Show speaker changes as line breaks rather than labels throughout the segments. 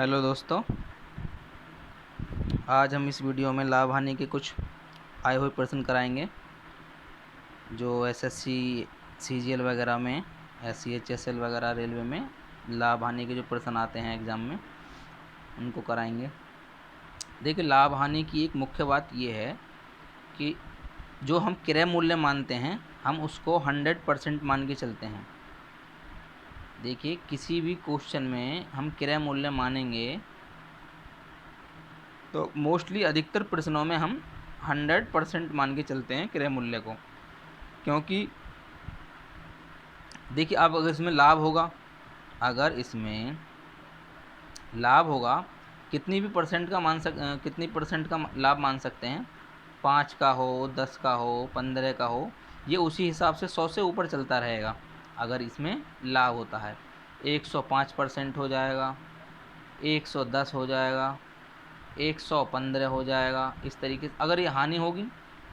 Hello दोस्तों, आज हम इस वीडियो में लाभ हानि के कुछ आए हुए प्रश्न कराएंगे जो एसएससी सीजीएल वगैरह में सीएचएसएल वगैरह रेलवे में लाभ हानि के जो प्रश्न आते हैं एग्ज़ाम में उनको कराएंगे। देखिए, लाभ हानि की एक मुख्य बात ये है कि जो हम क्रय मूल्य मानते हैं हम उसको 100% मान के चलते हैं। देखिए, किसी भी क्वेश्चन में हम क्रय मूल्य मानेंगे तो मोस्टली अधिकतर प्रश्नों में हम 100% मान के चलते हैं क्रय मूल्य को, क्योंकि देखिए अब अगर इसमें लाभ होगा, कितनी परसेंट का लाभ मान सकते हैं, 5 का हो, 10 का हो, 15 का हो, ये उसी हिसाब से 100 से ऊपर चलता रहेगा। अगर इसमें लाभ होता है 105% हो जाएगा, 110 हो जाएगा, 115 हो जाएगा, इस तरीके से। अगर ये हानि होगी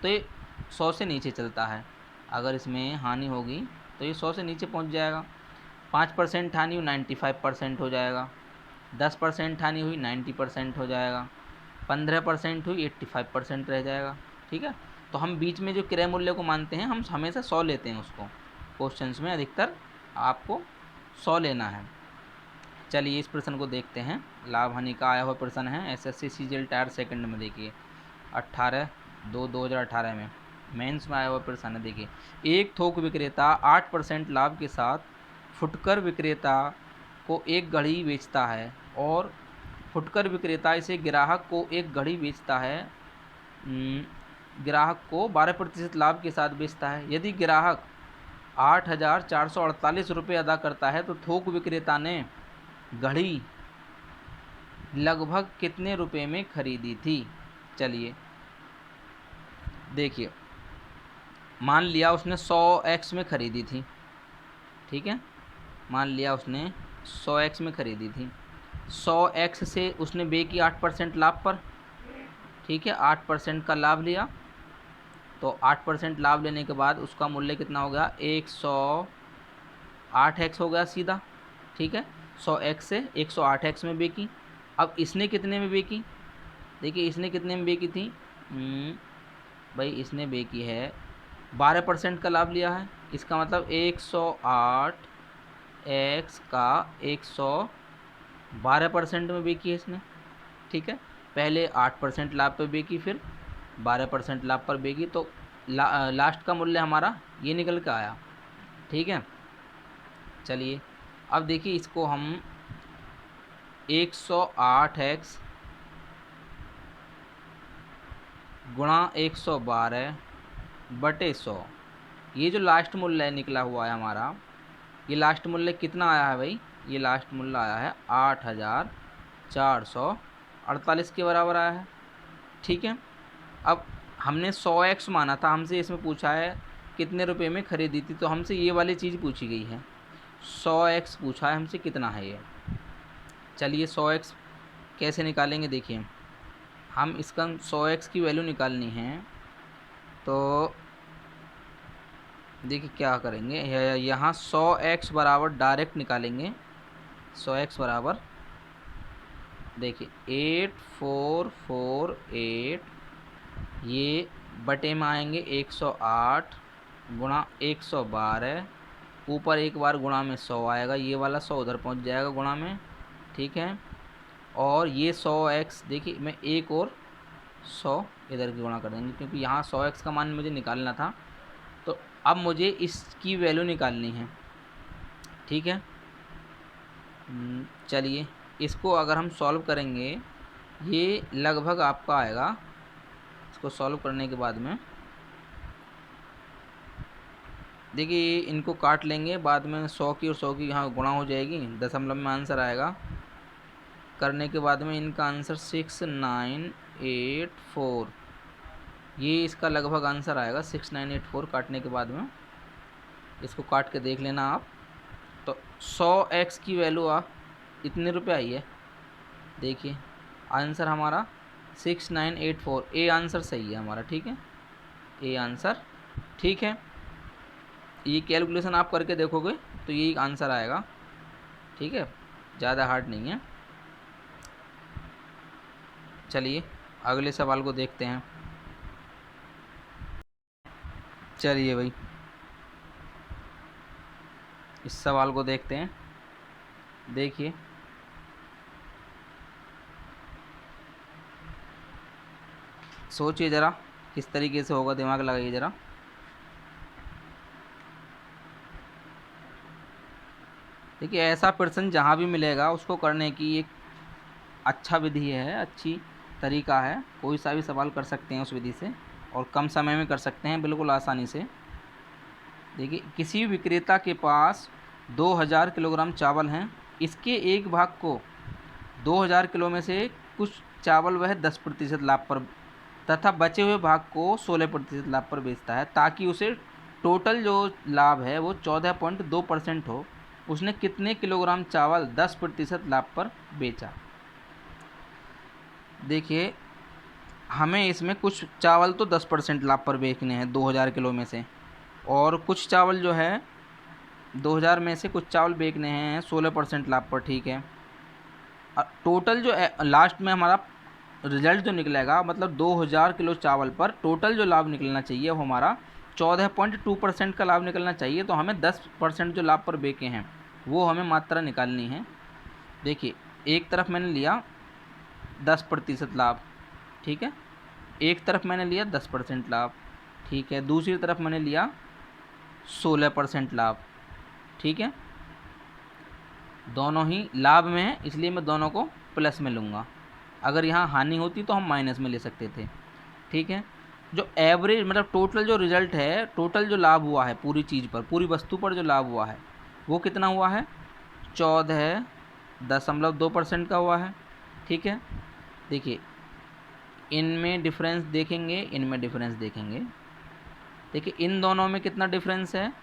तो ये 100 से नीचे चलता है। अगर इसमें हानि होगी तो ये 100 से नीचे पहुंच जाएगा। 5% हानि हुई 95% हो जाएगा, 10% हानि हुई 90% हो जाएगा, 15% हुई 85% रह जाएगा। ठीक है, तो हम बीच में जो क्रय मूल्य को मानते हैं हम हमेशा 100 लेते हैं उसको। क्वेश्चंस में अधिकतर आपको 100 लेना है। चलिए इस प्रश्न को देखते हैं। लाभ हानि का आया हुआ प्रश्न है एसएससी सीजीएल टायर सेकंड में। देखिए 18/2/2018 में मेंस में आया हुआ प्रश्न है। देखिए, एक थोक विक्रेता 8% लाभ के साथ फुटकर विक्रेता को एक घड़ी बेचता है और फुटकर विक्रेता इसे ग्राहक को एक घड़ी बेचता है, ग्राहक को 12% लाभ के साथ बेचता है। यदि ग्राहक 8,448 रुपये अदा करता है तो थोक विक्रेता ने घड़ी लगभग कितने रुपए में खरीदी थी। चलिए देखिए, मान लिया उसने 100x में खरीदी थी। ठीक है, मान लिया उसने 100x में खरीदी थी। 100x से उसने बेची 8% लाभ पर। ठीक है, 8% का लाभ लिया तो 8% लाभ लेने के बाद उसका मूल्य कितना हो गया, 108x हो गया सीधा। ठीक है, 100x से 108x में बेची। अब इसने कितने में बेची, देखिए इसने कितने में बेची थी, भाई इसने बेची है 12% का लाभ लिया है। इसका मतलब 108x का 112% में बेची है इसने। ठीक है, पहले 8% लाभ पर बेची, फिर 12% लाभ पर बेची, तो लास्ट का मूल्य हमारा ये निकल के आया। ठीक है, चलिए अब देखिए इसको हम 108x गुणा 112/100, ये जो लास्ट मूल्य निकला हुआ है हमारा, ये लास्ट मूल्य कितना आया है भाई, ये लास्ट मूल्य आया है 8,448 के बराबर आया है। ठीक है, अब हमने 100x माना था, हमसे इसमें पूछा है कितने रुपए में खरीदी थी, तो हमसे ये वाली चीज़ पूछी गई है। 100x पूछा है हमसे, कितना है ये। चलिए 100x कैसे निकालेंगे, देखिए हम इसका 100x की वैल्यू निकालनी है तो देखिए क्या करेंगे, यहाँ 100x बराबर डायरेक्ट निकालेंगे। 100x बराबर देखिए 8448, ये बटे में आएंगे 108 गुणा 112, ऊपर एक बार गुणा में 100 आएगा, ये वाला 100 उधर पहुंच जाएगा गुणा में। ठीक है, और ये 100x देखिए मैं एक और 100 इधर की गुणा कर देंगे, क्योंकि यहाँ 100x का मान मुझे निकालना था, तो अब मुझे इसकी वैल्यू निकालनी है। ठीक है, चलिए इसको अगर हम सॉल्व करेंगे, ये लगभग आपका आएगा, इसको सॉल्व करने के बाद में देखिए इनको काट लेंगे, बाद में 100 की और 100 की यहाँ गुणा हो जाएगी, दशमलव में आंसर आएगा। करने के बाद में इनका आंसर 6984, ये इसका लगभग आंसर आएगा 6984। काटने के बाद में इसको काट के देख लेना आप, तो 100x की वैल्यू इतने रुपए आई है। देखिए आंसर हमारा 6984, ए आंसर सही है हमारा। ठीक है, ए आंसर ठीक है। ये कैलकुलेशन आप करके देखोगे तो यही आंसर आएगा। ठीक है, ज़्यादा हार्ड नहीं है। चलिए अगले सवाल को देखते हैं। चलिए भाई इस सवाल को देखते हैं। देखिए सोचिए ज़रा किस तरीके से होगा, दिमाग लगाइए ज़रा। देखिए ऐसा प्रश्न जहाँ भी मिलेगा उसको करने की एक अच्छा विधि है, अच्छी तरीका है। कोई सा भी सवाल कर सकते हैं उस विधि से और कम समय में कर सकते हैं बिल्कुल आसानी से। देखिए किसी विक्रेता के पास 2000 किलोग्राम चावल हैं। इसके एक भाग को 2000 किलो में से कुछ चावल वह 10% लाभ पर तथा बचे हुए भाग को 16% लाभ पर बेचता है, ताकि उसे टोटल जो लाभ है वो 14.2% हो। उसने कितने किलोग्राम चावल 10% लाभ पर बेचा? देखिए हमें इसमें कुछ चावल तो 10% लाभ पर बेचने हैं 2000 किलो में से, और कुछ चावल जो है 2000 में से कुछ चावल बेचने हैं 16% लाभ पर, ठीक है। टोटल जो लास्ट में हमारा रिजल्ट जो निकलेगा, मतलब 2000 किलो चावल पर टोटल जो लाभ निकलना चाहिए वो हमारा 14.2% का लाभ निकलना चाहिए। तो हमें 10% जो लाभ पर बेचे हैं वो हमें मात्रा निकालनी है। देखिए एक तरफ मैंने लिया 10% लाभ, ठीक है, एक तरफ मैंने लिया 10% लाभ, ठीक है, दूसरी तरफ मैंने लिया 16% लाभ, ठीक है। दोनों ही लाभ में है इसलिए मैं दोनों को प्लस में लूँगा। अगर यहाँ हानि होती तो हम माइनस में ले सकते थे, ठीक है। जो एवरेज मतलब टोटल जो रिजल्ट है, टोटल जो लाभ हुआ है पूरी चीज़ पर, पूरी वस्तु पर जो लाभ हुआ है वो कितना हुआ है? 14.2% का हुआ है, ठीक है। देखिए इनमें डिफरेंस देखेंगे, इनमें डिफरेंस देखेंगे। देखिए इन दोनों में कितना डिफरेंस है?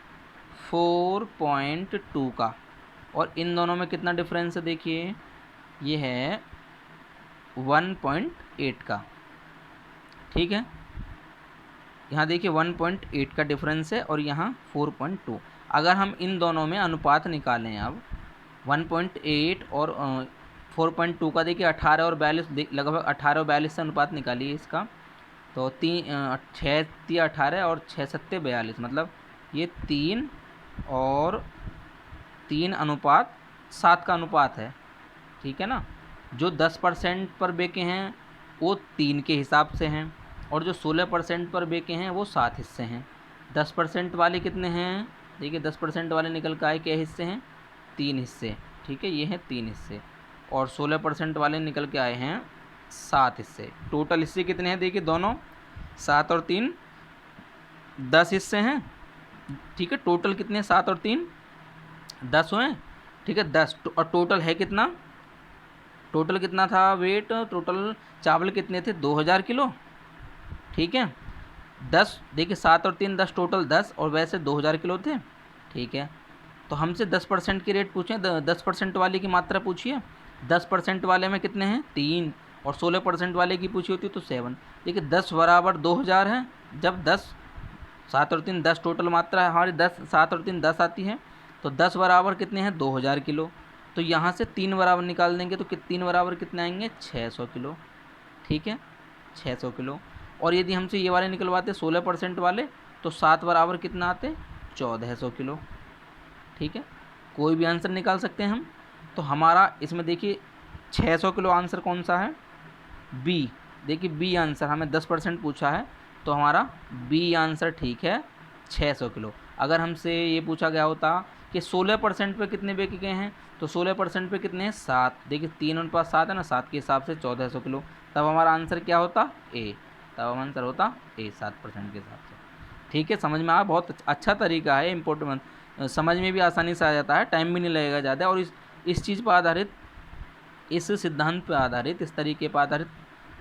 4.2 का। और इन दोनों में कितना डिफरेंस है? देखिए ये है 1.8 का, ठीक है। यहाँ देखिए 1.8 का डिफरेंस है और यहाँ 4.2। अगर हम इन दोनों में अनुपात निकालें अब 1.8 और 4.2 का, देखिए 18 और 42, लगभग 18 और 42 से अनुपात निकालिए इसका। तो 6×3 = 18 और 6×7 = 42, मतलब ये 3 और 3:7 का अनुपात है, ठीक है ना। जो 10% पर बेचे हैं वो 3 के हिसाब से हैं और जो 16% पर बेचे हैं वो 7 हिस्से हैं। 10% वाले कितने हैं? देखिए 10% वाले निकल कर आए क्या हिस्से हैं? 3 हिस्से, ठीक है, ये हैं 3 हिस्से। और 16% वाले निकल के आए हैं 7 हिस्से। टोटल हिस्से कितने हैं? देखिए दोनों 7 और 3 10 हिस्से हैं, ठीक है। टोटल कितने? 7 और 3 10 हुए, ठीक है, 10। और टोटल है कितना? टोटल कितना था वेट? टोटल चावल कितने थे? 2000 किलो, ठीक है। 10, देखिए 7 और 3 10, टोटल 10, और वैसे 2000 किलो थे, ठीक है। तो हमसे 10% की रेट पूछें, 10% वाले की मात्रा पूछिए। 10% वाले में कितने हैं? 3, और 16% वाले की पूछी होती तो 7। देखिए 10 बराबर 2000 है। जब 10, 7 और 3 10 टोटल मात्रा है हमारी, 10 7 और 3 10 आती है, तो 10 बराबर कितने हैं? 2000 किलो। तो यहाँ से 3 बराबर निकाल देंगे तो 3 बराबर कितने आएंगे? 600 किलो, ठीक है, 600 किलो। और यदि हमसे ये वाले निकलवाते 16% वाले, तो 7 बराबर कितना आते? 1400 किलो, ठीक है। कोई भी आंसर निकाल सकते हैं हम। तो हमारा इसमें देखिए 600 किलो आंसर कौन सा है? बी। देखिए बी आंसर, हमें 10% पूछा है तो हमारा बी आंसर ठीक है, 600 किलो। अगर हमसे ये पूछा गया होता कि 16% पे कितने बेचे गए हैं, तो 16% पे कितने हैं? 7। देखिए 3:7 है ना, 7 के हिसाब से 1400 किलो। तब हमारा आंसर क्या होता? ए। तब आंसर होता ए, 7% के हिसाब से, ठीक है। समझ में आया? बहुत अच्छा तरीका है, इम्पोर्टेंट, समझ में भी आसानी से आ जाता है, टाइम भी नहीं लगेगा ज़्यादा। और इस चीज़ पर आधारित, इस सिद्धांत पर आधारित, इस तरीके पर आधारित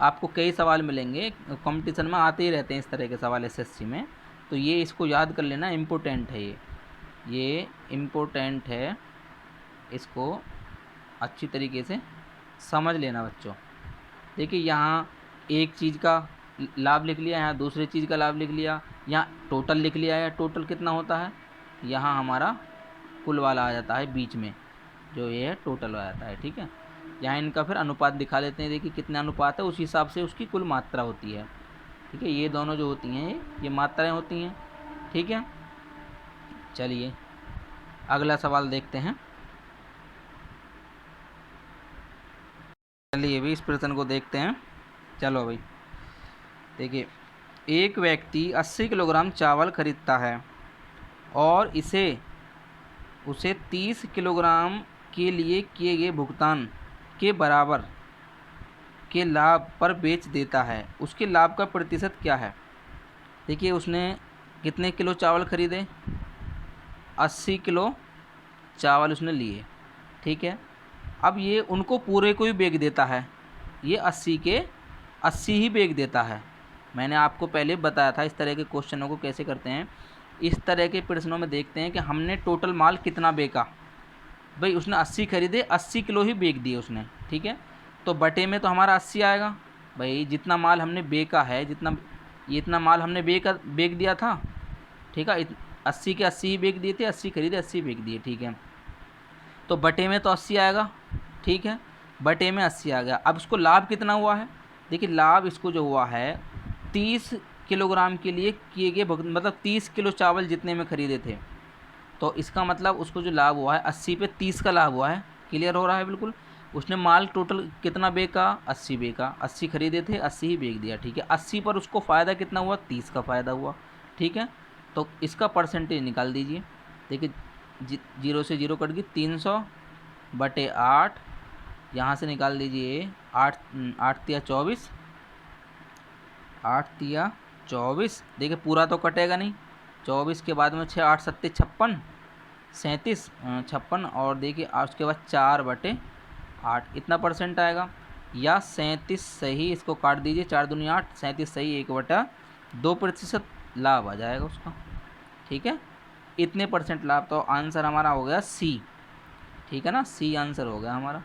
आपको कई सवाल मिलेंगे। कंपटीशन में आते ही रहते हैं इस तरह के सवाल एसएससी में। तो ये इसको याद कर लेना, इम्पोर्टेंट है ये इम्पोर्टेंट है, इसको अच्छी तरीके से समझ लेना बच्चों। देखिए यहाँ एक चीज़ का लाभ लिख लिया, यहाँ दूसरी चीज़ का लाभ लिख लिया, यहाँ टोटल लिख लिया है। टोटल कितना होता है? यहाँ हमारा कुल वाला आ जाता है बीच में, जो ये है टोटल आ जाता है, ठीक है। यहाँ इनका फिर अनुपात दिखा देते हैं, देखिए कितना अनुपात है, उस हिसाब से उसकी कुल मात्रा होती है। ठीक है, ये दोनों जो होती हैं ये मात्राएं होती हैं। ठीक है, चलिए अगला सवाल देखते हैं। चलिए भी इस प्रश्न को देखते हैं। चलो भाई देखिए, एक व्यक्ति 80 किलोग्राम चावल खरीदता है और उसे 30 किलोग्राम के लिए किए गए भुगतान के बराबर के लाभ पर बेच देता है। उसके लाभ का प्रतिशत क्या है? देखिए उसने कितने किलो चावल खरीदे? 80 किलो चावल उसने लिए। ठीक है, अब ये उनको पूरे को ही बेच देता है, ये 80 के 80 ही बेच देता है। मैंने आपको पहले बताया था इस तरह के क्वेश्चनों को कैसे करते हैं। इस तरह के प्रश्नों में देखते हैं कि हमने टोटल माल कितना बेचा। भाई उसने 80 खरीदे, 80 किलो ही बेच दिए उसने। ठीक है, तो बटे में तो हमारा 80 आएगा। भाई जितना माल हमने बेचा है, इतना माल हमने बेच दिया था। ठीक है, 80 के 80 ही बेच दिए थे, 80 खरीदे 80 बेच दिए। ठीक है, तो बटे में तो 80 आएगा। ठीक है, बटे में 80 आ गया। अब इसको लाभ कितना हुआ है? देखिए लाभ इसको जो हुआ है 30 किलोग्राम के लिए किए गए मतलब 30 किलो चावल जितने में खरीदे थे, तो इसका मतलब उसको जो लाभ हुआ है 80 पे 30 का लाभ हुआ है। क्लियर हो रहा है बिल्कुल। उसने माल टोटल कितना बेचा? 80 बेचा। 80 खरीदे थे, 80 ही बेच दिया। ठीक है, 80 पर उसको फ़ायदा कितना हुआ? 30 का फ़ायदा हुआ। ठीक है, तो इसका परसेंटेज निकाल दीजिए। देखिए 0 से 0 कट गई, 300 बटे 8, यहाँ से निकाल दीजिए 8 तिया 24, 8 तिया 24। देखिए पूरा तो कटेगा नहीं, 24 के बाद में 6 8 सत्ते 56, 37 56, और देखिए उसके बाद 4 बटे 8, इतना परसेंट आएगा। या 37 सही, इसको काट दीजिए, 4 दूनी 8, 37 सही 1/2% लाभ आ जाएगा उसका। ठीक है, इतने परसेंट लाभ। तो आंसर हमारा हो गया सी। ठीक है ना, सी आंसर हो गया हमारा।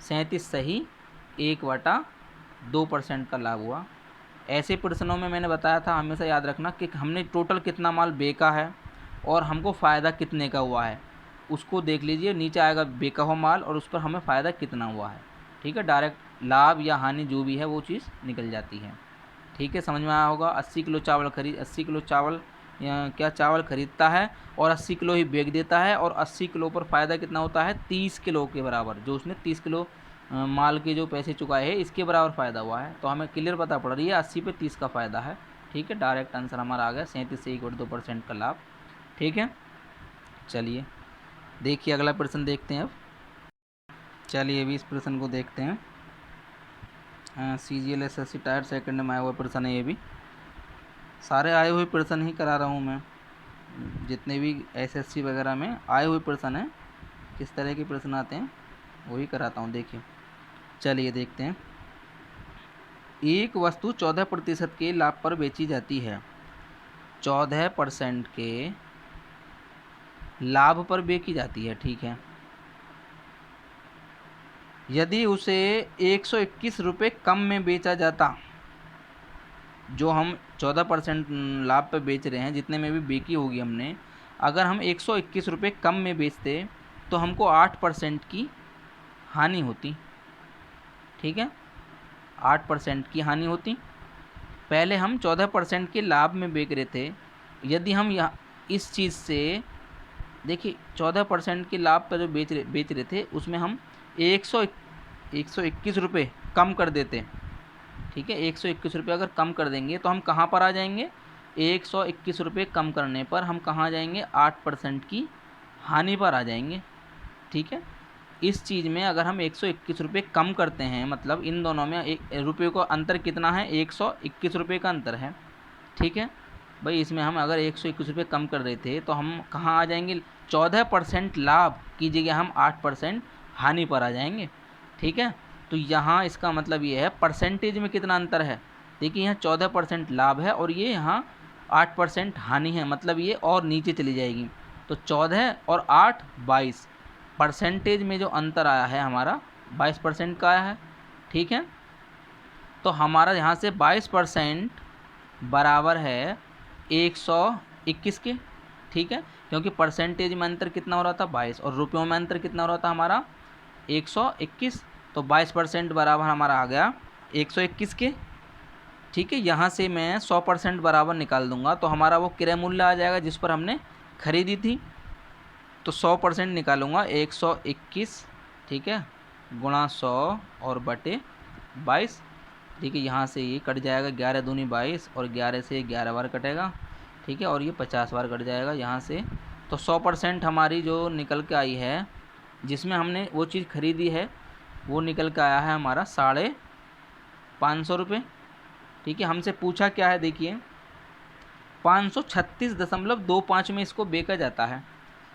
37 सही, 1/2% का लाभ हुआ। ऐसे प्रश्नों में मैंने बताया था हमेशा याद रखना कि हमने टोटल कितना माल बेचा है और हमको फ़ायदा कितने का हुआ है, उसको देख लीजिए। नीचे आएगा बेचा हुआ माल और उस पर हमें फ़ायदा कितना हुआ है। ठीक है, डायरेक्ट लाभ या हानि जो भी है वो चीज़ निकल जाती है। ठीक है, समझ में आया होगा। 80 किलो चावल क्या चावल खरीदता है और 80 किलो ही बेच देता है, और 80 किलो पर फ़ायदा कितना होता है? 30 किलो के बराबर। जो उसने 30 किलो माल के जो पैसे चुकाए हैं इसके बराबर फ़ायदा हुआ है। तो हमें क्लियर पता पड़ रही है 80 पे 30 का फ़ायदा है। ठीक है, डायरेक्ट आंसर हमारा आ गया 37 से 1/2% का लाभ। ठीक है, चलिए देखिए अगला प्रश्न देखते हैं अब। चलिए अभी इस प्रश्न को देखते हैं। CGL SSC टायर सेकंड में आया हुआ प्रश्न है। ये भी सारे आए हुए प्रश्न ही करा रहा हूँ मैं, जितने भी SSC वगैरह में आए हुए प्रश्न हैं, किस तरह के प्रश्न आते हैं वही कराता हूँ। देखिए चलिए देखते हैं। एक वस्तु 14% के लाभ पर बेची जाती है। 14% के लाभ पर बेची जाती है। ठीक है, यदि उसे 121 रुपये कम में बेचा जाता, जो हम 14% लाभ पे बेच रहे हैं, जितने में भी बेची होगी हमने, अगर हम 121 रुपये कम में बेचते तो हमको 8% की हानि होती। ठीक है, 8% की हानि होती। पहले हम 14% के लाभ में बेच रहे थे। यदि हम यहाँ इस चीज़ से देखिए 14% के लाभ पर जो बेच रहे थे उसमें हम 121 रुपये कम कर देते। ठीक है, 121 रुपये अगर कम कर देंगे तो हम कहाँ पर आ जाएंगे? 121 रुपये कम करने पर हम कहाँ आ जाएंगे? 8% की हानि पर आ जाएंगे। ठीक है, इस चीज़ में अगर हम 121 रुपये कम करते हैं, मतलब इन दोनों में रुपये का अंतर कितना है? 121 रुपये का अंतर है। ठीक है भाई, इसमें हम अगर 121 रुपये कम कर रहे थे तो हम कहाँ आ जाएंगे? 14% लाभ की जगह हम 8% हानि पर आ जाएंगे। ठीक है, तो यहाँ इसका मतलब ये है परसेंटेज में कितना अंतर है। देखिए यहाँ 14% लाभ है और ये यहाँ 8% हानि है, मतलब ये और नीचे चली जाएगी। तो 14 और 8 22, परसेंटेज में जो अंतर आया है हमारा 22% का आया है। ठीक है, तो हमारा यहाँ से 22% बराबर है 121 के। ठीक है, क्योंकि परसेंटेज में अंतर कितना हो रहा था? 22, और रुपयों में अंतर कितना हो रहा था हमारा? 121। तो 22% बराबर हमारा आ गया 121 के। ठीक है, यहाँ से मैं 100% बराबर निकाल दूंगा तो हमारा वो क्रय मूल्य आ जाएगा जिस पर हमने खरीदी थी। तो 100% निकालूंगा 121, ठीक है, गुणा 100 और बटे 22। ठीक है, यहाँ से ये कट जाएगा, 11 दूनी 22 और 11 से 11 बार कटेगा। ठीक है, और ये 50 बार कट जाएगा यहाँ से। तो 100% हमारी जो निकल के आई है जिसमें हमने वो चीज़ खरीदी है वो निकल के आया है हमारा 550 रुपये। ठीक है, हमसे पूछा क्या है, देखिए 536.25 में इसको बेचा जाता है।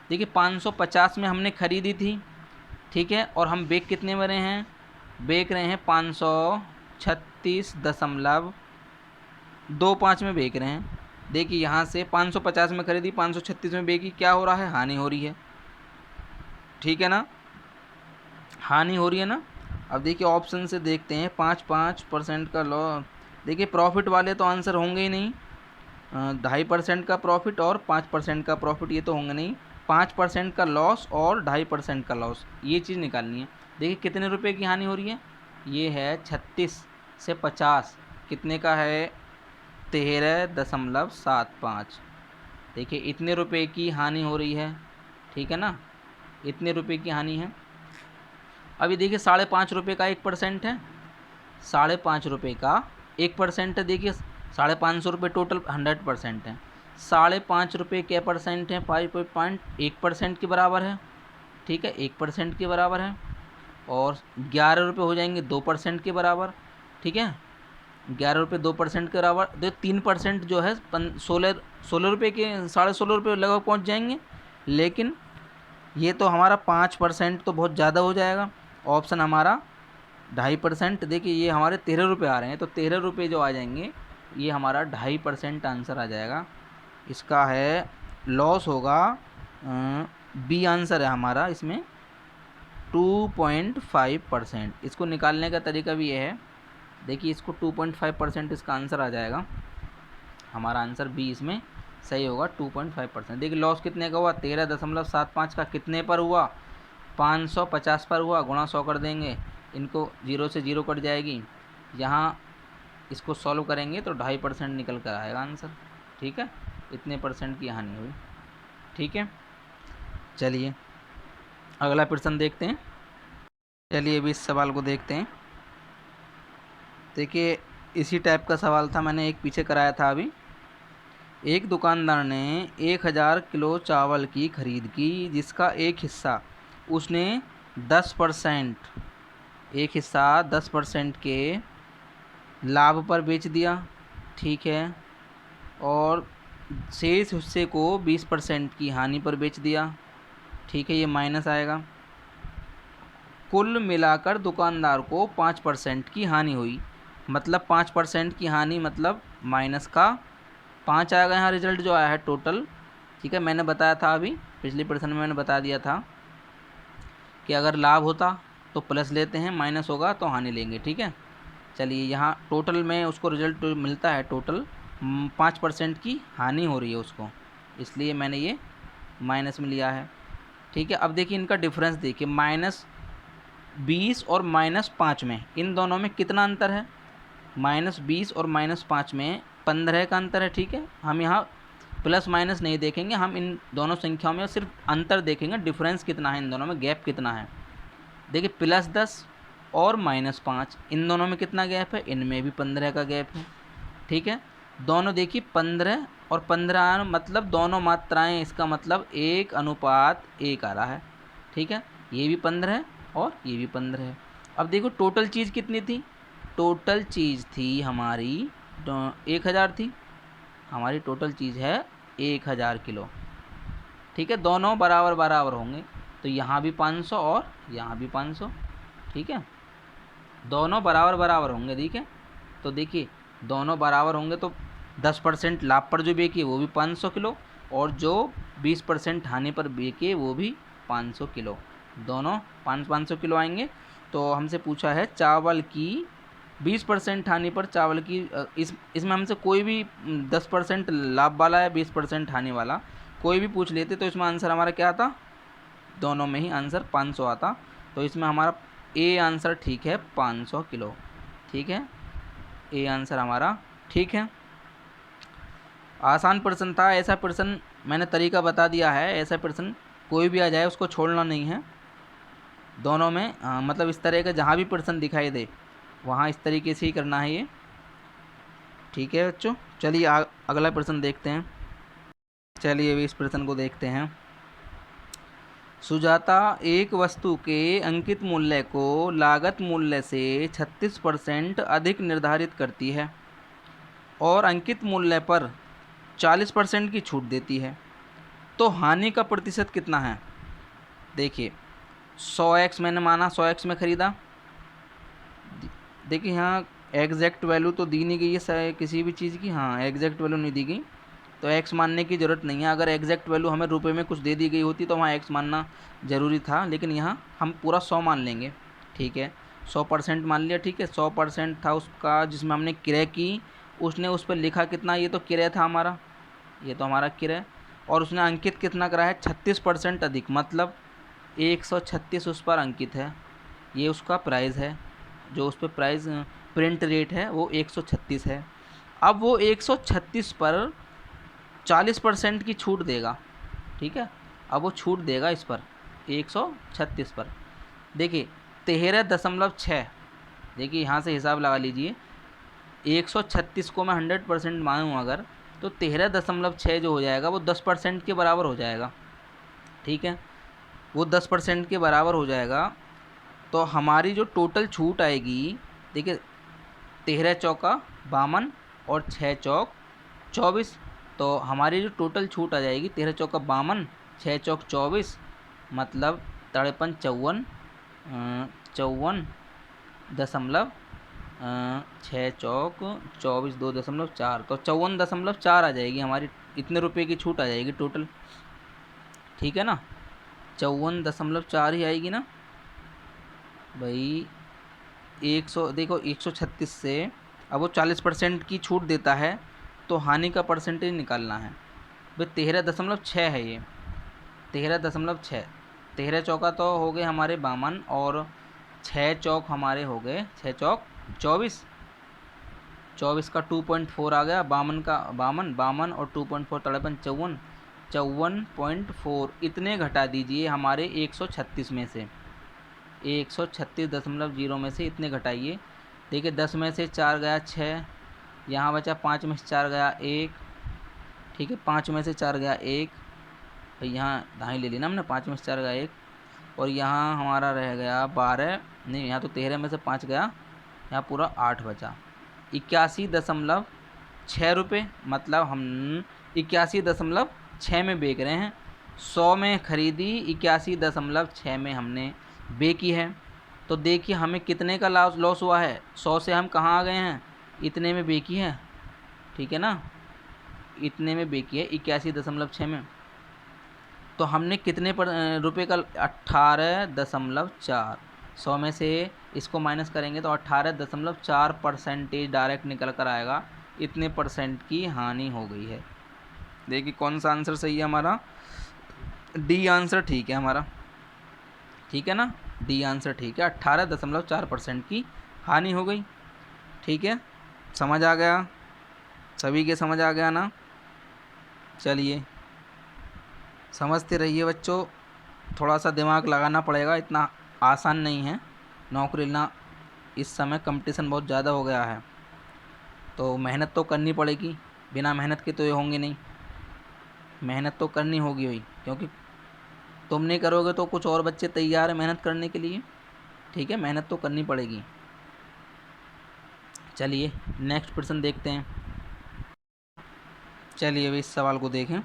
देखिए 550 में हमने खरीदी थी, ठीक है, और हम बेच कितने में रहे हैं, बेच रहे हैं 536.25 में बेच रहे हैं। देखिए यहाँ से 550 में खरीदी, 536 में बेची, क्या हो रहा है, हानि हो रही है। ठीक है ना, हानि हो रही है ना। अब देखिए ऑप्शन से देखते हैं, 5% का लॉस। देखिए प्रॉफिट वाले तो आंसर होंगे ही नहीं, 2.5% का प्रॉफिट और 5% का प्रॉफिट ये तो होंगे नहीं। 5% का लॉस और 2.5% का लॉस, ये चीज़ निकालनी है। देखिए कितने रुपए की हानि हो रही है, ये है 36 से 50 कितने का है, 13.75। देखिए इतने रुपए की हानि हो रही है। ठीक है ना, इतने रुपए की हानि है। अभी देखिए 5.5 रुपये का 1% है, 5.5 रुपये का 1% है। देखिए 550 रुपये टोटल 100% है, 5.5 रुपये क्या परसेंट है, 5.1% के बराबर है। ठीक है, 1% के बराबर है। और 11 रुपये हो जाएंगे 2% के बराबर। ठीक है, 11 रुपये 2% के बराबर। तो 3% जो है 16 रुपये के, 16.5 रुपये लगभग पहुँच जाएंगे। लेकिन ये तो हमारा 5% तो बहुत ज़्यादा हो जाएगा। ऑप्शन हमारा 2.5%। देखिए ये हमारे 13 रुपये आ रहे हैं, तो 13 रुपये जो आ जाएंगे ये हमारा 2.5% आंसर आ जाएगा। इसका है लॉस होगा, बी आंसर है हमारा इसमें 2.5%। इसको निकालने का तरीका भी ये है, देखिए इसको 2.5% इसका आंसर आ जाएगा। हमारा आंसर बी इसमें सही होगा, 2.5%। देखिए लॉस कितने का हुआ, 13.75 का कितने पर हुआ, 550 पर हुआ, गुणा 100 कर देंगे, इनको 0 से 0 कट जाएगी। यहाँ इसको सॉल्व करेंगे तो 2.5% निकल कर आएगा आंसर। ठीक है, इतने परसेंट की हानि हुई। ठीक है, चलिए अगला प्रश्न देखते हैं। चलिए अभी इस सवाल को देखते हैं। देखिए इसी टाइप का सवाल था, मैंने एक पीछे कराया था अभी। एक दुकानदार ने 1000 किलो चावल की खरीद की जिसका एक हिस्सा उसने 10%, एक हिस्सा 10% के लाभ पर बेच दिया। ठीक है, और शेष हिस्से को 20% की हानि पर बेच दिया। ठीक है, ये माइनस आएगा। कुल मिलाकर दुकानदार को 5% की हानि हुई। मतलब 5% की हानि मतलब माइनस का 5 आएगा यहाँ रिजल्ट जो आया है टोटल। ठीक है, मैंने बताया था अभी पिछले प्रश्न में मैंने बता दिया था कि अगर लाभ होता तो प्लस लेते हैं, माइनस होगा तो हानि लेंगे। ठीक है, चलिए यहाँ टोटल में उसको रिजल्ट मिलता है, टोटल 5% की हानि हो रही है उसको, इसलिए मैंने ये माइनस में लिया है। ठीक है, अब देखिए इनका डिफरेंस देखिए, -20 और -5 में, इन दोनों में कितना अंतर है, -20 और -5 में 15 का अंतर है। ठीक है, हम यहाँ प्लस माइनस नहीं देखेंगे, हम इन दोनों संख्याओं में सिर्फ अंतर देखेंगे, डिफरेंस कितना है इन दोनों में, गैप कितना है। देखिए +10 और -5, इन दोनों में कितना गैप है, इनमें भी 15 का गैप है। ठीक है, दोनों देखिए 15 और 15 मतलब दोनों मात्राएं, इसका मतलब 1:1 आ रहा है। ठीक है, ये भी 15 है और ये भी 15 है। अब देखो टोटल चीज़ कितनी थी, टोटल चीज़ थी हमारी 1000 थी, हमारी टोटल चीज़ है 1000 किलो। ठीक है, दोनों बराबर बराबर होंगे, तो यहाँ भी 500 और यहाँ भी 500। ठीक है, दोनों बराबर बराबर होंगे। ठीक है, तो देखिए दोनों बराबर होंगे तो 10% लाभ पर जो बेचे वो भी 500 किलो, और जो 20% हानि पर बेचे वो भी 500 किलो, दोनों 500 किलो आएंगे। तो हमसे पूछा है चावल की 20% हानि पर चावल की, इसमें हमसे कोई भी 10% लाभ वाला है 20% हानि वाला कोई भी पूछ लेते तो इसमें आंसर हमारा क्या आता, दोनों में ही आंसर 500 आता। तो इसमें हमारा ए आंसर ठीक है 500 किलो। ठीक है, ए आंसर हमारा ठीक है। आसान प्रश्न था, ऐसा प्रश्न मैंने तरीका बता दिया है, ऐसा प्रश्न कोई भी आ जाए उसको छोड़ना नहीं है। दोनों में मतलब इस तरह का जहाँ भी प्रश्न दिखाई दे वहाँ इस तरीके से ही करना है ये। ठीक है बच्चों, चलिए अगला प्रश्न देखते हैं। चलिए अभी इस प्रश्न को देखते हैं। सुजाता एक वस्तु के अंकित मूल्य को लागत मूल्य से 36% अधिक निर्धारित करती है और अंकित मूल्य पर 40% की छूट देती है, तो हानि का प्रतिशत कितना है? देखिए 100x मैंने माना, 100x में ख़रीदा। देखिए यहाँ एग्जैक्ट वैल्यू तो दी नहीं गई है किसी भी चीज़ की, हाँ एग्जैक्ट वैल्यू नहीं दी गई तो x मानने की ज़रूरत नहीं है। अगर एग्जैक्ट वैल्यू हमें रुपए में कुछ दे दी गई होती तो वहाँ x मानना ज़रूरी था, लेकिन यहाँ हम पूरा 100 मान लेंगे। ठीक है, 100% मान लिया। ठीक है, 100% था उसका जिसमें हमने क्रय की, उसने उस पर लिखा कितना, ये तो क्रय था हमारा, ये तो हमारा क्रय, और उसने अंकित कितना करा है 36% अधिक, मतलब 136 उस पर अंकित है। ये उसका प्राइस है, जो उस पर प्राइस प्रिंट रेट है वो 136 है। अब वो 136 पर 40% की छूट देगा। ठीक है, अब वो छूट देगा इस पर 136 पर। देखिए 13.6, देखिए यहाँ से हिसाब लगा लीजिए, 136 को मैं 100% मानूँ अगर, तो 13.6 जो हो जाएगा वो 10% के बराबर हो जाएगा। ठीक है, वो 10% के बराबर हो जाएगा। तो हमारी जो टोटल छूट आएगी, देखिए 13 चौका 52 और 6 चौक 24, तो हमारी जो टोटल छूट आ जाएगी 13 चौका 52, 6 चौक 24, मतलब 53 54 दशमलव 6 चौक 24 2.4, तो 54.4 आ जाएगी हमारी, इतने रुपए की छूट आ जाएगी टोटल। ठीक है ना, 54.4 ही आएगी ना भाई। 100 देखो 136 से अब वो 40% की छूट देता है, तो हानि का परसेंटेज निकालना है भाई। 13.6 है ये, 13.6, 13 चौका तो हो गए हमारे 52 और 6 चौक हमारे हो गए 6 चौक 24, 24 का 2.4 आ गया, 52 का 52 और 2.4 53 54.4, इतने घटा दीजिए हमारे 136 में से, 136.0 में से इतने घटाइए। देखिए 10 में से 4 गया 6, यहाँ बचा 5 में से 4 गया 1। ठीक है, 5 में से 4 गया 1, भाई यहाँ दाई ले लेना हमने, 5 में से 4 गया 1, और यहाँ हमारा रह गया 12, नहीं यहाँ तो 13 में से 5 गया, यहाँ पूरा 8 बचा, 81.6 रुपये, मतलब हम 81.6 में बेच रहे हैं। 100 में ख़रीदी, 81.6 में हमने बेची है। तो देखिए हमें कितने का लॉस हुआ है, 100 से हम कहाँ आ गए हैं, इतने में बेची है। ठीक है ना, इतने में बेची है 81.6 में, तो हमने कितने रुपये का, 18.4, 100 में से इसको माइनस करेंगे तो 18.4% डायरेक्ट निकल कर आएगा, इतने परसेंट की हानि हो गई है। देखिए कौन सा आंसर सही है हमारा, डी आंसर ठीक है हमारा। ठीक है ना, डी आंसर ठीक है, 18.4% की हानि हो गई। ठीक है, समझ आ गया, सभी के समझ आ गया ना। चलिए समझते रहिए बच्चों, थोड़ा सा दिमाग लगाना पड़ेगा, इतना आसान नहीं है नौकरी लेना। इस समय कंपटीशन बहुत ज़्यादा हो गया है, तो मेहनत तो करनी पड़ेगी, बिना मेहनत के तो ये होंगे नहीं, मेहनत तो करनी होगी भाई, क्योंकि तुम नहीं करोगे तो कुछ और बच्चे तैयार हैं मेहनत करने के लिए। ठीक है, मेहनत तो करनी पड़ेगी। चलिए नेक्स्ट प्रश्न देखते हैं। चलिए अभी इस सवाल को देखें।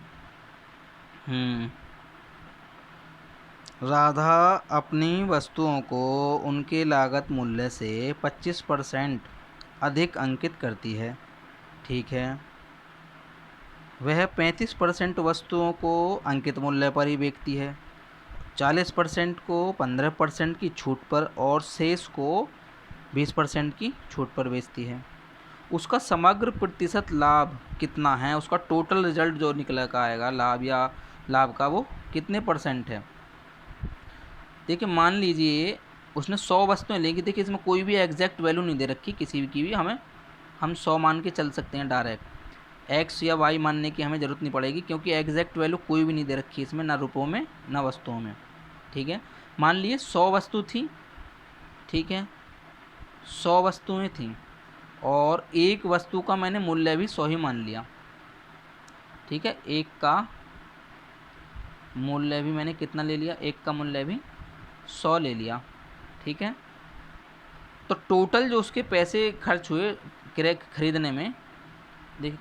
राधा अपनी वस्तुओं को उनके लागत मूल्य से 25% अधिक अंकित करती है। ठीक है, वह 35% वस्तुओं को अंकित मूल्य पर ही बेचती है, 40% को 15% की छूट पर और शेष को 20% की छूट पर बेचती है। उसका समग्र प्रतिशत लाभ कितना है, उसका टोटल रिजल्ट जो निकल का आएगा लाभ या लाभ का, वो कितने परसेंट है। देखिए मान लीजिए उसने 100 वस्तुएं लेंगी। देखिए इसमें कोई भी एग्जैक्ट वैल्यू नहीं दे रखी किसी भी की भी, हम 100 मान के चल सकते हैं डायरेक्ट। एक्स या वाई मानने की हमें ज़रूरत नहीं पड़ेगी, क्योंकि एग्जैक्ट वैल्यू कोई भी नहीं दे रखी इसमें, ना रुपयों में ना वस्तुओं में। ठीक है, मान लिए 100 वस्तु थी। ठीक है, 100 वस्तुएं थीं और एक वस्तु का मैंने मूल्य भी 100 ही मान लिया। ठीक है, एक का मूल्य भी मैंने कितना ले लिया, एक का मूल्य भी 100 ले लिया। ठीक है, तो टोटल जो उसके पैसे खर्च हुए क्रय खरीदने में, देखिए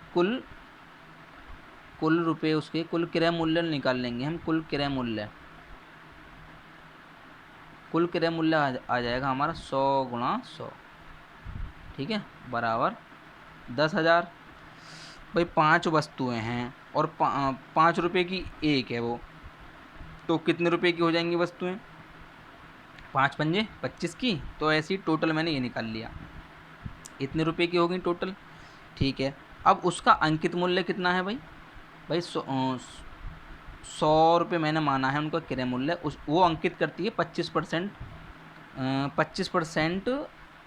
कुल रुपए उसके, कुल क्रय मूल्य निकाल लेंगे हम। कुल क्रय मूल्य आ जाएगा हमारा 100 गुणा 100। ठीक है, बराबर 10,000। भाई 5 वस्तुएं हैं और 5 रुपये की एक है वो, तो कितने रुपए की हो जाएंगी वस्तुएं? 5 पंजे 25 की। तो ऐसी टोटल मैंने ये निकाल लिया, इतने रुपए की हो गई टोटल। ठीक है, अब उसका अंकित मूल्य कितना है भाई 100 रुपये मैंने माना है उनका क्रय मूल्य। वो अंकित करती है 25%, 25%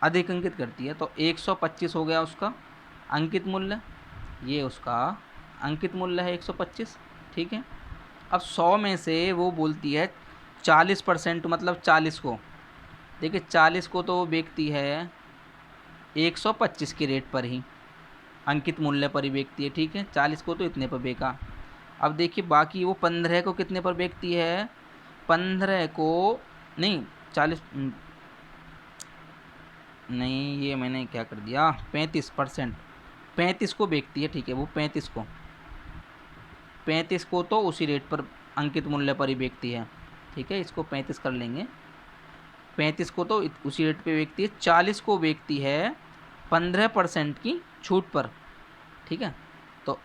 अधिक अंकित करती है। तो 125 हो गया उसका अंकित मूल्य, ये उसका अंकित मूल्य है 125। ठीक है, अब 100 में से वो बोलती है 40%, मतलब 40 को, देखिए 40 को तो वो बेचती है 125 के रेट पर ही, अंकित मूल्य पर ही बेचती है। ठीक है, 40 को तो इतने पर बेचा। अब देखिए बाकी वो 15 को कितने पर बेचती है? 15 को नहीं, 40 नहीं, ये मैंने क्या कर दिया, 35%, 35 को बेचती है। ठीक है, वो 35 को तो उसी रेट पर, अंकित मूल्य पर ही बेचती है। ठीक है, इसको 35 कर लेंगे। 35 को तो उसी रेट पे बेचती है। 40 को बेचती है 15% की छूट पर। ठीक है, तो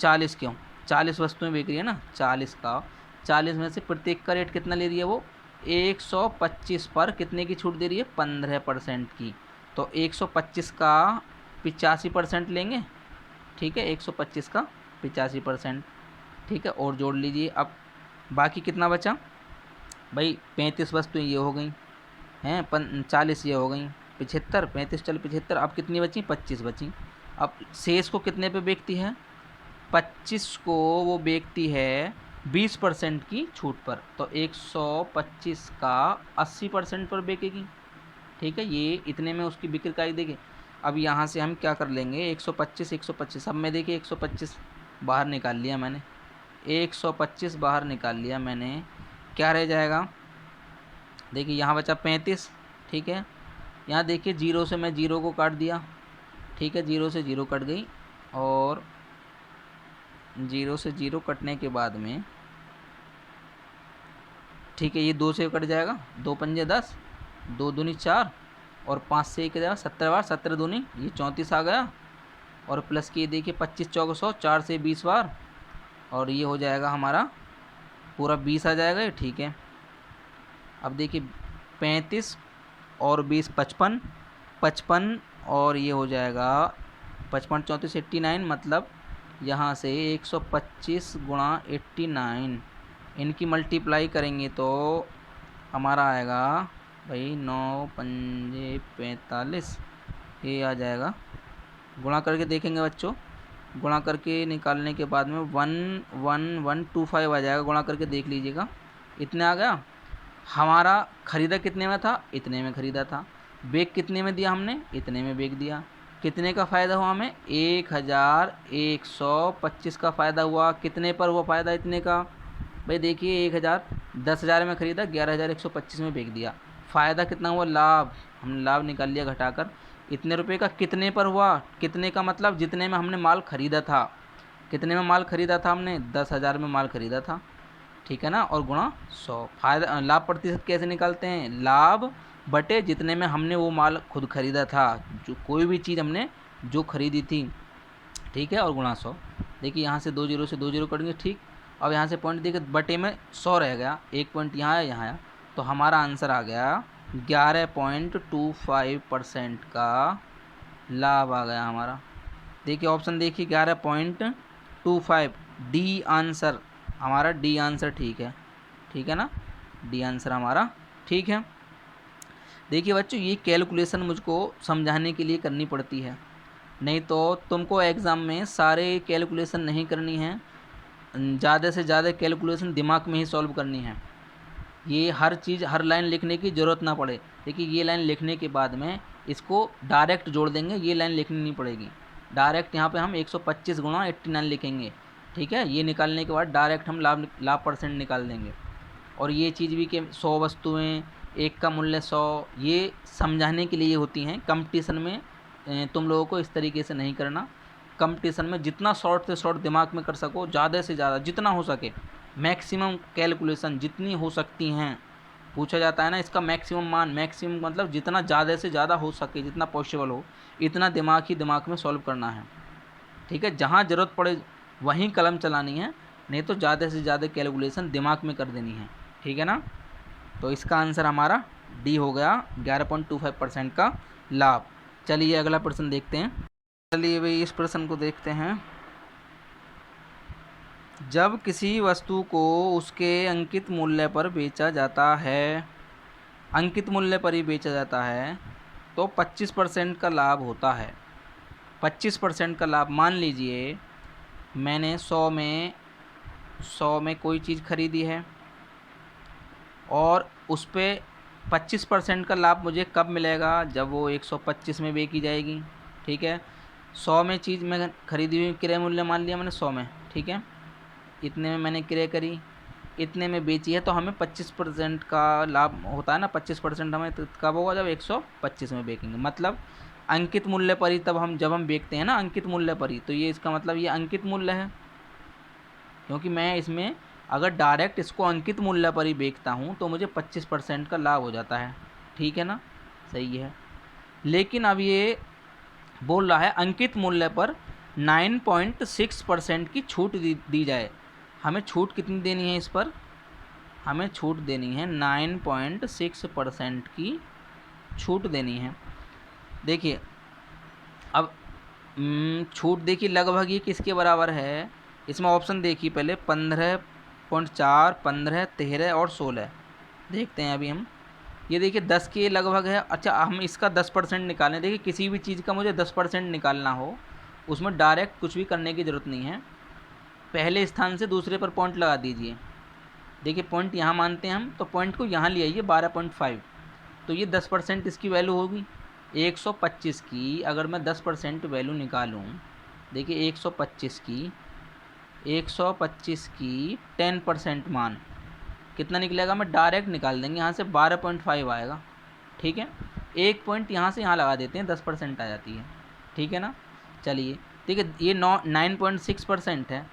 40 क्यों, 40 वस्तुएं बेच रही है ना, 40 में से प्रत्येक का रेट कितना ले रही है वो? 125 पर कितने की छूट दे रही है? 15% की। तो 125 का 85% लेंगे। ठीक है, 125 का 85%। ठीक है, और जोड़ लीजिए। अब बाकी कितना बचा भाई? 35 वस्तुएं ये हो गई हैं, 40 ये हो गई, 75, 35 चल 75। अब कितनी बची? 25 बची। अब शेष को कितने पे बेचती है? 25 को वो बेचती है 20% की छूट पर। तो 125 का 80% पर बेचेगी। ठीक है, ये इतने में उसकी बिक्री का देखिए। अब यहाँ से हम क्या कर लेंगे, 125 अब मैं देखिए 125 बाहर निकाल लिया मैंने, 125 बाहर निकाल लिया मैंने। क्या रह जाएगा? देखिए यहाँ बचा 35। ठीक है, यहाँ देखिए 0 से मैं 0 को काट दिया। ठीक है, 0 से 0 कट गई, और 0 से 0 कटने के बाद में, ठीक है, ये 2 से कट जाएगा, 2 पंजे 10, 2 दूनी 4, और 5 से 1 जाएगा 17 बार, 17 दूनी ये 34 आ गया, और प्लस की देखिए 25 चौक 100, 4 से 20 बार, और ये हो जाएगा हमारा पूरा 20 आ जाएगा ये। ठीक है, अब देखिए 35 और 20 55, 55 और ये हो जाएगा 55 34 89, मतलब यहाँ से 125 गुणा 89, इनकी मल्टीप्लाई करेंगे तो हमारा आएगा भाई 9 पंजे 45, ये आ जाएगा। गुणा करके देखेंगे बच्चों, गुणा करके निकालने के बाद में 11125 आ जाएगा। गुणा करके देख लीजिएगा, इतने आ गया। हमारा खरीदा कितने में था? इतने में खरीदा था। बेच कितने में दिया हमने? इतने में बेच दिया। कितने का फ़ायदा हुआ हमें? 1125 का फ़ायदा हुआ। कितने पर हुआ फ़ायदा इतने का? भाई देखिए 10,000 में ख़रीदा, 11,125 में बेच दिया। फ़ायदा कितना हुआ? लाभ। हमने लाभ निकाल लिया घटाकर। इतने रुपए का कितने पर हुआ? कितने का मतलब जितने में हमने माल ख़रीदा था। कितने में माल ख़रीदा था हमने? 10,000 में माल ख़रीदा था। ठीक है ना, और गुणा 100। फ़ायदा लाभ प्रतिशत कैसे निकालते हैं? लाभ बटे जितने में हमने वो माल खुद ख़रीदा था, जो कोई भी चीज़ हमने जो ख़रीदी थी। ठीक है, और गुणा 100। देखिए यहाँ से 2 जीरो से 2 जीरो कटेंगे। ठीक, अब यहाँ से पॉइंट देखिए बटे में 100 रह गया, एक पॉइंट यहाँ है, यहाँ आया, तो हमारा आंसर आ गया 11.25% का लाभ आ गया हमारा। देखिए ऑप्शन देखिए 11.25, डी आंसर हमारा, डी आंसर ठीक है। ठीक है ना, डी आंसर हमारा ठीक है। देखिए बच्चों, ये कैलकुलेशन मुझको समझाने के लिए करनी पड़ती है, नहीं तो तुमको एग्ज़ाम में सारे कैलकुलेशन नहीं करनी है, ज़्यादा से ज़्यादा कैलकुलेशन दिमाग में ही सॉल्व करनी है। ये हर चीज़ हर लाइन लिखने की ज़रूरत ना पड़े। देखिए ये लाइन लिखने के बाद में इसको डायरेक्ट जोड़ देंगे, ये लाइन लिखनी नहीं पड़ेगी। डायरेक्ट यहाँ पे हम 125 गुणा 89 लिखेंगे, ठीक है। ये निकालने के बाद डायरेक्ट हम लाभ परसेंट निकाल देंगे। और ये चीज़ भी कि 100 वस्तुएं, एक का मूल्य 100, ये समझाने के लिए होती हैं। कंपटीशन में तुम लोगों को इस तरीके से नहीं करना। कंपटीशन में जितना शॉर्ट से शॉर्ट दिमाग में कर सको, ज़्यादा से ज़्यादा जितना हो सके, मैक्सिमम कैलकुलेशन जितनी हो सकती हैं, पूछा जाता है ना इसका मैक्सिमम मान, मैक्सिमम मतलब जितना ज़्यादा से ज़्यादा हो सके, जितना पॉसिबल हो, इतना दिमाग ही दिमाग में सॉल्व करना है, ठीक है। जहाँ ज़रूरत पड़े वहीं कलम चलानी है, नहीं तो ज़्यादा से ज़्यादा कैलकुलेशन दिमाग में कर देनी है, ठीक है ना। तो इसका आंसर हमारा डी हो गया, 11.25% का लाभ। चलिए अगला प्रश्न देखते हैं। चलिए भाई इस प्रश्न को देखते हैं। जब किसी वस्तु को उसके अंकित मूल्य पर बेचा जाता है, अंकित मूल्य पर ही बेचा जाता है, तो 25% का लाभ होता है। 25% का लाभ, मान लीजिए मैंने 100 में कोई चीज़ खरीदी है और उस पर 25% का लाभ मुझे कब मिलेगा? जब वो 125 में बेची जाएगी, ठीक है। 100 में चीज़ मैं खरीदी हुई, क्रय मूल्य मान लिया मैंने 100 में, ठीक है। इतने में मैंने क्रय करी, इतने में बेची है, तो हमें 25% का लाभ होता है ना। 25% हमें कब होगा? जब 125 में बेचेंगे, मतलब अंकित मूल्य पर ही। तब हम जब हम बेचते हैं ना अंकित मूल्य पर ही, तो ये इसका मतलब ये अंकित मूल्य है, क्योंकि मैं इसमें अगर डायरेक्ट इसको अंकित मूल्य पर ही बेचता हूँ तो मुझे 25% का लाभ हो जाता है, ठीक है ना, सही है। लेकिन अब ये बोल रहा है अंकित मूल्य पर 9.6% की छूट दी जाए। हमें छूट कितनी देनी है इस पर? हमें छूट देनी है 9.6% की छूट देनी है। देखिए अब छूट देखिए लगभग ये किसके बराबर है? इसमें ऑप्शन देखिए पहले, 15.4, 15, 13 और 16 देखते हैं अभी हम। ये देखिए 10 के लगभग है। अच्छा हम इसका 10% निकालें। देखिए किसी भी चीज़ का मुझे 10% निकालना हो, उसमें डायरेक्ट कुछ भी करने की ज़रूरत नहीं है, पहले स्थान से दूसरे पर पॉइंट लगा दीजिए। देखिए पॉइंट यहाँ मानते हैं हम, तो पॉइंट को यहाँ ले आइए 12.5, तो ये 10% इसकी वैल्यू होगी। 125 की अगर मैं 10% वैल्यू निकालूँ, देखिए 125 की 10% मान कितना निकलेगा? मैं डायरेक्ट निकाल देंगे यहाँ से, 12.5 आएगा, ठीक है। एक पॉइंट यहाँ से यहाँ लगा देते हैं, 10% आ जाती है, ठीक है ना। चलिए देखिए ये 9.6% है,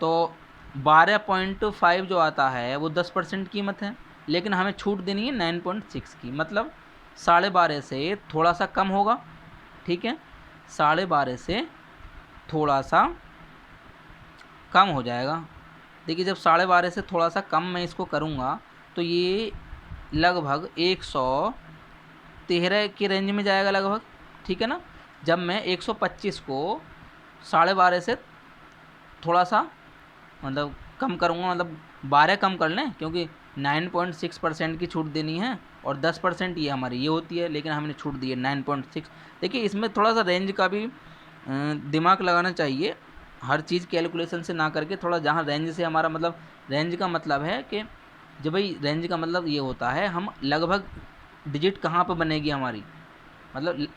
तो 12.5 जो आता है वो 10% कीमत है, लेकिन हमें छूट देनी है 9.6 की, मतलब 12.5 से थोड़ा सा कम होगा, ठीक है। 12.5 से थोड़ा सा कम हो जाएगा। देखिए जब 12.5 से थोड़ा सा कम मैं इसको करूँगा तो ये लगभग 113 के रेंज में जाएगा लगभग, ठीक है ना। जब मैं 125 को 12.5 से थोड़ा सा मतलब कम करूँगा, मतलब 12 कम कर लें, क्योंकि 9.6% की छूट देनी है और 10% ये हमारी ये होती है, लेकिन हमने छूट दी है 9.6। देखिए इसमें थोड़ा सा रेंज का भी दिमाग लगाना चाहिए, हर चीज़ कैलकुलेशन से ना करके थोड़ा, जहाँ रेंज से हमारा मतलब, रेंज का मतलब है कि जब भाई रेंज का मतलब ये होता है हम लगभग डिजिट कहाँ पर बनेगी हमारी, मतलब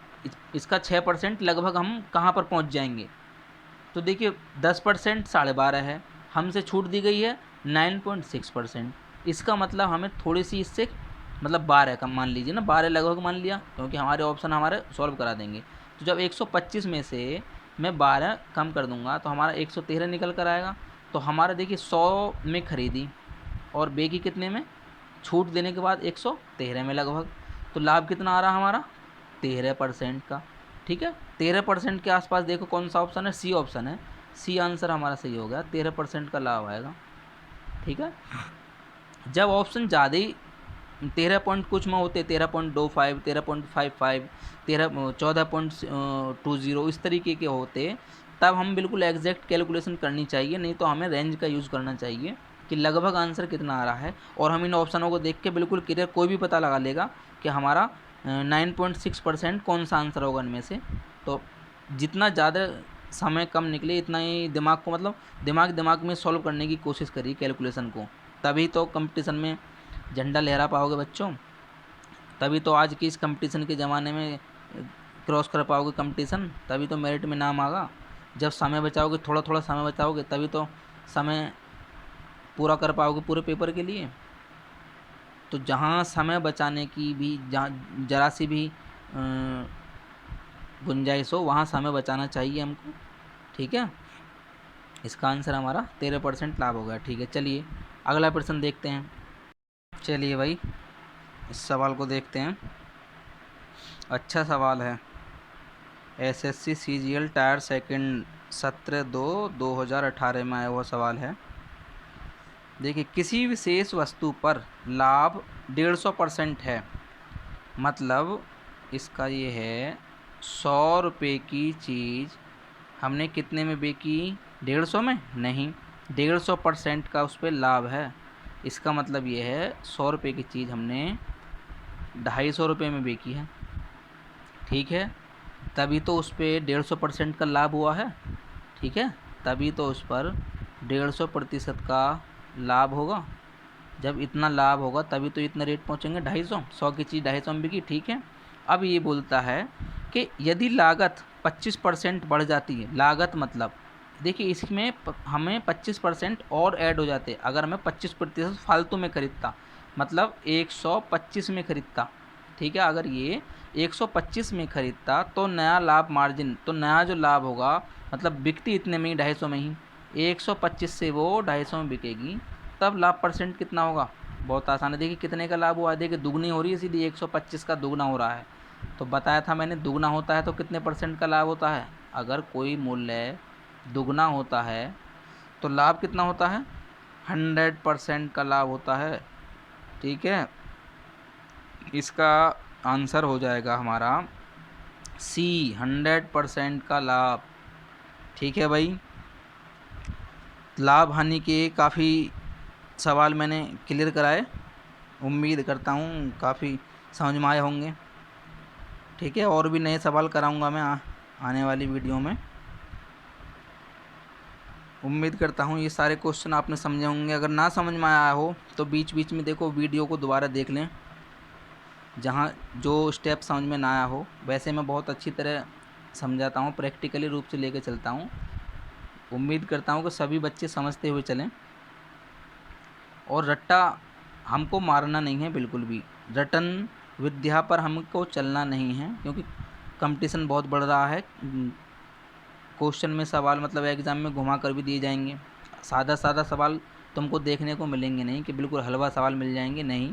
इसका 6% लगभग हम कहाँ पर पहुँच जाएंगे। तो देखिए 10% 12.5 है, हमसे छूट दी गई है 9.6%, इसका मतलब हमें थोड़ी सी इससे मतलब 12 कम मान लीजिए ना, 12 लगभग मान लिया, क्योंकि हमारे ऑप्शन हमारे सॉल्व करा देंगे। तो जब 125 में से मैं 12 कम कर दूंगा तो हमारा 113 निकल कर आएगा। तो हमारा देखिए 100 में ख़रीदी और बेची कितने में? छूट देने के बाद 113 में लगभग। तो लाभ कितना आ रहा हमारा? 13% का, ठीक है। 13% के आसपास देखो कौन सा ऑप्शन है? सी ऑप्शन है, सी आंसर हमारा सही हो गया, 13% का लाभ आएगा, ठीक है। जब ऑप्शन ज़्यादा ही 13 पॉइंट कुछ में होते, 13.25, 13.55, 14.20 इस तरीके के होते, तब हम बिल्कुल एग्जैक्ट कैलकुलेशन करनी चाहिए, नहीं तो हमें रेंज का यूज़ करना चाहिए कि लगभग आंसर कितना आ रहा है। और हम इन ऑप्शनों को देख के बिल्कुल क्लियर कोई भी पता लगा लेगा कि हमारा 9.6% कौन सा आंसर होगा इनमें से। तो जितना ज़्यादा समय कम निकले इतना ही दिमाग को, मतलब दिमाग में सॉल्व करने की कोशिश करिए कैलकुलेशन को, तभी तो कंपटीशन में झंडा लहरा पाओगे बच्चों, तभी तो आज की इस कंपटीशन के ज़माने में क्रॉस कर पाओगे कंपटीशन, तभी तो मेरिट में नाम आगा। जब समय बचाओगे, थोड़ा थोड़ा समय बचाओगे, तभी तो समय पूरा कर पाओगे पूरे पेपर के लिए। तो जहाँ समय बचाने की भी जहाँ ज़रा सी भी गुंजाइश हो वहाँ समय बचाना चाहिए हमको, ठीक है। इसका आंसर हमारा 13% लाभ हो गया, ठीक है। चलिए अगला प्रश्न देखते हैं। चलिए भाई इस सवाल को देखते हैं, अच्छा सवाल है। एसएससी सीजीएल टायर सेकंड सत्र 2018 में आया हुआ सवाल है। देखिए, किसी विशेष वस्तु पर लाभ 150% है, मतलब इसका ये है 100 रुपये की चीज़ हमने कितने में बेची, 150 में नहीं, 150% का उस पर लाभ है। इसका मतलब ये है 100 रुपये की चीज़ हमने 250 रुपये में बेची है, ठीक है। तभी तो उस पर 150% का लाभ हुआ है, ठीक है। तभी तो उस पर 150% का लाभ होगा। जब इतना लाभ होगा तभी तो इतना रेट पहुंचेंगे 250, 100 की चीज़ 250 में बिकी, ठीक है। अब ये बोलता है कि यदि लागत 25% बढ़ जाती है, लागत मतलब देखिए इसमें हमें 25% और ऐड हो जाते। अगर मैं 25% फालतू में ख़रीदता, मतलब 125 में ख़रीदता, ठीक है। अगर ये 125 में ख़रीदता तो नया लाभ मार्जिन, तो नया जो लाभ होगा, मतलब बिकती इतने में ही 250 में ही, 125 से वो 250 में बिकेगी, तब लाभ परसेंट कितना होगा। बहुत आसान है, देखिए कितने का लाभ हुआ है, देखिए दुगनी हो रही है, इसीलिए 125 का दुगना हो रहा है। तो बताया था मैंने, दुगना होता है तो कितने % का लाभ होता है। अगर कोई मूल्य दुगना होता है तो लाभ कितना होता है, 100% का लाभ होता है, ठीक है। इसका आंसर हो जाएगा हमारा सी, 100% का लाभ, ठीक है भाई। लाभ हानि के काफ़ी सवाल मैंने क्लियर कराए, उम्मीद करता हूँ काफ़ी समझ में आए होंगे, ठीक है। और भी नए सवाल कराऊंगा मैं आने वाली वीडियो में। उम्मीद करता हूँ ये सारे क्वेश्चन आपने समझे होंगे। अगर ना समझ में आया हो तो बीच बीच में देखो वीडियो को दोबारा देख लें, जहाँ जो स्टेप समझ में ना आया हो। वैसे मैं बहुत अच्छी तरह समझाता हूँ, प्रैक्टिकली रूप से लेकर चलता हूँ। उम्मीद करता हूँ कि सभी बच्चे समझते हुए चलें, और रट्टा हमको मारना नहीं है बिल्कुल भी, रटन विद्या पर हमको चलना नहीं है, क्योंकि कंपटीशन बहुत बढ़ रहा है। क्वेश्चन में सवाल मतलब एग्ज़ाम में घुमा कर भी दिए जाएंगे, सादा सवाल तुमको देखने को मिलेंगे नहीं कि बिल्कुल हलवा सवाल मिल जाएंगे, नहीं,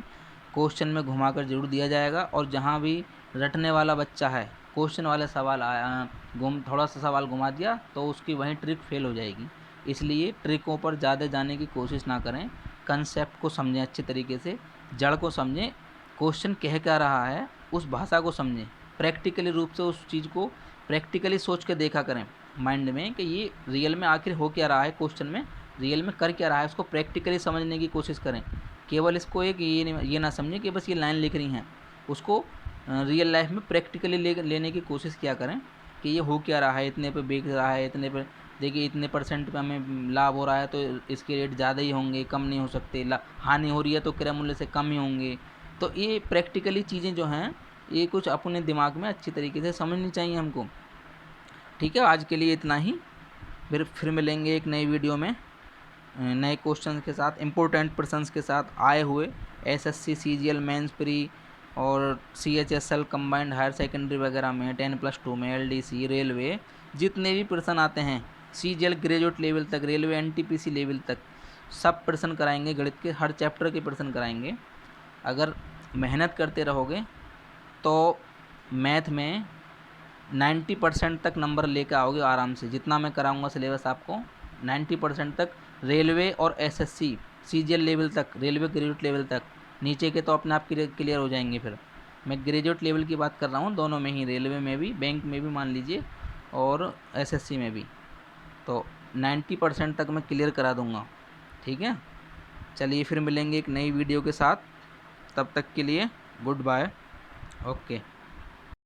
क्वेश्चन में घुमा कर ज़रूर दिया जाएगा। और जहाँ भी रटने वाला बच्चा है, क्वेश्चन वाले सवाल आया, थोड़ा सा सवाल घुमा दिया तो उसकी वहीं ट्रिक फेल हो जाएगी। इसलिए ट्रिकों पर ज़्यादा जाने की कोशिश ना करें, कंसेप्ट को समझें अच्छे तरीके से, जड़ को समझें, क्वेश्चन कह क्या रहा है उस भाषा को समझें, प्रैक्टिकली रूप से उस चीज़ को प्रैक्टिकली सोच के देखा करें माइंड में कि ये रियल में आखिर हो क्या रहा है, क्वेश्चन में रियल में कर क्या रहा है, उसको प्रैक्टिकली समझने की कोशिश करें। केवल इसको एक ये ना समझें कि बस ये लाइन लिख रही हैं, उसको रियल लाइफ में प्रैक्टिकली लेने की कोशिश किया करें कि ये हो क्या रहा है, इतने पे बिक रहा है, इतने पे देखिए इतने % पे हमें लाभ हो रहा है तो इसके रेट ज़्यादा ही होंगे, कम नहीं हो सकते, हानि हो रही है तो क्रय मूल्य से कम ही होंगे। तो ये प्रैक्टिकली चीज़ें जो हैं ये कुछ अपने दिमाग में अच्छी तरीके से समझनी चाहिए हमको, ठीक है। आज के लिए इतना ही, फिर मिलेंगे एक नई वीडियो में नए क्वेश्चन के साथ, इम्पोर्टेंट प्रश्न के साथ आए हुए। एसएससी सीजीएल मेंस प्री और सीएचएसएल कंबाइंड हायर सेकेंडरी वगैरह में 10+2 में एलडीसी रेलवे जितने भी प्रश्न आते हैं, सीजीएल ग्रेजुएट लेवल तक, रेलवे एनटीपीसी लेवल तक सब प्रश्न कराएंगे, गणित के हर चैप्टर के प्रश्न कराएंगे। अगर मेहनत करते रहोगे तो मैथ में 90% तक नंबर लेकर आओगे आराम से, जितना मैं कराऊंगा सिलेबस आपको 90% तक। रेलवे और एसएससी सीजीएल लेवल तक, रेलवे ग्रेजुएट लेवल तक, नीचे के तो अपने आप क्लियर हो जाएंगे। फिर मैं ग्रेजुएट लेवल की बात कर रहा हूँ, दोनों में ही, रेलवे में भी, बैंक में भी मान लीजिए, और एसएससी में भी, तो 90% तक मैं क्लियर करा दूँगा, ठीक है। चलिए फिर मिलेंगे एक नई वीडियो के साथ, तब तक के लिए गुड बाय। ओके।